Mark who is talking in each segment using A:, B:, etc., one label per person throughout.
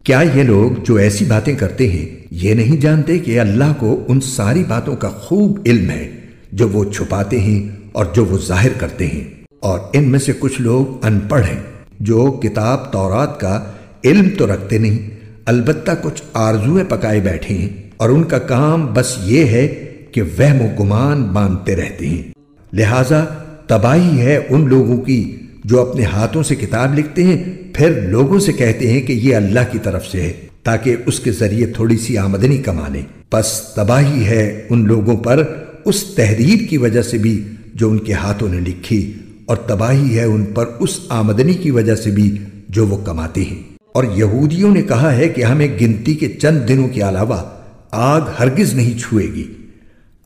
A: کیا یہ لوگ جو ایسی باتیں کرتے ہیں یہ نہیں جانتے کہ اللہ کو ان ساری باتوں کا خوب علم ہے جو وہ چھپاتے ہیں اور جو وہ ظاہر کرتے ہیں؟ اور ان میں سے کچھ لوگ ان پڑھ ہیں جو کتاب تورات کا علم تو رکھتے نہیں، البتہ کچھ آرزویں پکائے بیٹھے ہیں، اور ان کا کام بس یہ ہے کہ وہم و گمان باندھتے رہتے ہیں۔ لہٰذا تباہی ہے ان لوگوں کی جو اپنے ہاتھوں سے کتاب لکھتے ہیں پھر لوگوں سے کہتے ہیں کہ یہ اللہ کی طرف سے ہے تاکہ اس کے ذریعے تھوڑی سی آمدنی کما لیں۔ پس تباہی ہے ان لوگوں پر اس تحریر کی وجہ سے بھی جو ان کے ہاتھوں نے لکھی، اور تباہی ہے ان پر اس آمدنی کی وجہ سے بھی جو وہ کماتے ہیں۔ اور یہودیوں نے کہا ہے کہ ہمیں گنتی کے چند دنوں کے علاوہ آگ ہرگز نہیں چھوئے گی۔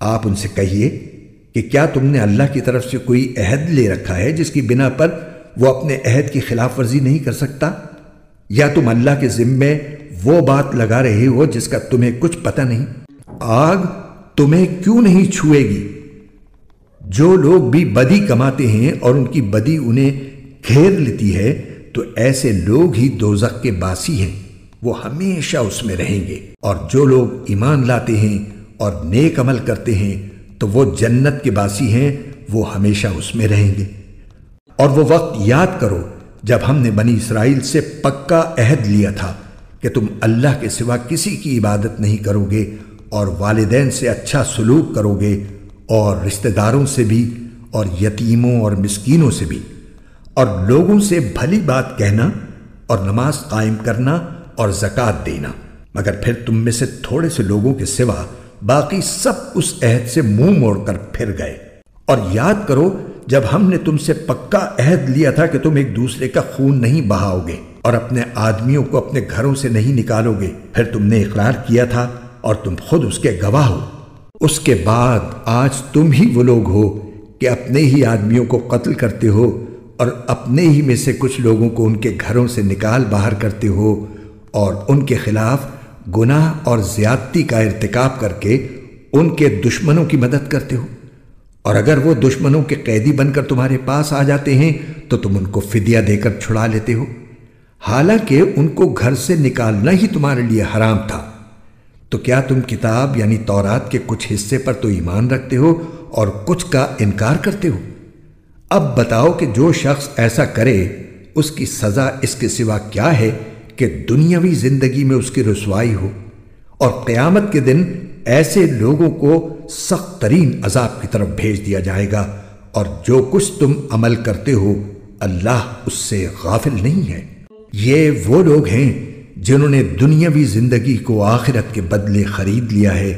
A: آپ ان سے کہیے کہ کیا تم نے اللہ کی طرف سے کوئی عہد لے رکھا ہے جس کی بنا پر وہ اپنے عہد کی خلاف ورزی نہیں کر سکتا؟ یا تم اللہ کے ذمے وہ بات لگا رہے ہو جس کا تمہیں کچھ پتہ نہیں؟ آگ تمہیں کیوں نہیں چھوئے گی؟ جو لوگ بھی بدی کماتے ہیں اور ان کی بدی انہیں گھیر لیتی ہے تو ایسے لوگ ہی دوزخ کے باسی ہیں، وہ ہمیشہ اس میں رہیں گے۔ اور جو لوگ ایمان لاتے ہیں اور نیک عمل کرتے ہیں تو وہ جنت کے باسی ہیں، وہ ہمیشہ اس میں رہیں گے۔ اور وہ وقت یاد کرو جب ہم نے بنی اسرائیل سے پکا عہد لیا تھا کہ تم اللہ کے سوا کسی کی عبادت نہیں کرو گے، اور والدین سے اچھا سلوک کرو گے، اور رشتہ داروں سے بھی، اور یتیموں اور مسکینوں سے بھی، اور لوگوں سے بھلی بات کہنا، اور نماز قائم کرنا اور زکوٰۃ دینا۔ مگر پھر تم میں سے تھوڑے سے لوگوں کے سوا باقی سب اس عہد سے منہ موڑ کر پھر گئے۔ اور یاد کرو جب ہم نے تم سے پکا عہد لیا تھا کہ تم ایک دوسرے کا خون نہیں بہاؤ گے اور اپنے آدمیوں کو اپنے گھروں سے نہیں نکالو گے، پھر تم نے اقرار کیا تھا اور تم خود اس کے گواہ ہو۔ اس کے بعد آج تم ہی وہ لوگ ہو کہ اپنے ہی آدمیوں کو قتل کرتے ہو اور اپنے ہی میں سے کچھ لوگوں کو ان کے گھروں سے نکال باہر کرتے ہو، اور ان کے خلاف گناہ اور زیادتی کا ارتکاب کر کے ان کے دشمنوں کی مدد کرتے ہو۔ اور اگر وہ دشمنوں کے قیدی بن کر تمہارے پاس آ جاتے ہیں تو تم ان کو فدیہ دے کر چھڑا لیتے ہو، حالانکہ ان کو گھر سے نکالنا ہی تمہارے لیے حرام تھا۔ تو کیا تم کتاب یعنی تورات کے کچھ حصے پر تو ایمان رکھتے ہو اور کچھ کا انکار کرتے ہو؟ اب بتاؤ کہ جو شخص ایسا کرے اس کی سزا اس کے سوا کیا ہے کہ دنیاوی زندگی میں اس کی رسوائی ہو، اور قیامت کے دن ایسے لوگوں کو سخت ترین عذاب کی طرف بھیج دیا جائے گا، اور جو کچھ تم عمل کرتے ہو اللہ اس سے غافل نہیں ہے۔ یہ وہ لوگ ہیں جنہوں نے دنیاوی زندگی کو آخرت کے بدلے خرید لیا ہے،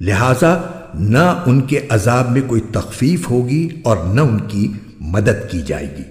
A: لہٰذا نہ ان کے عذاب میں کوئی تخفیف ہوگی اور نہ ان کی مدد کی جائے گی۔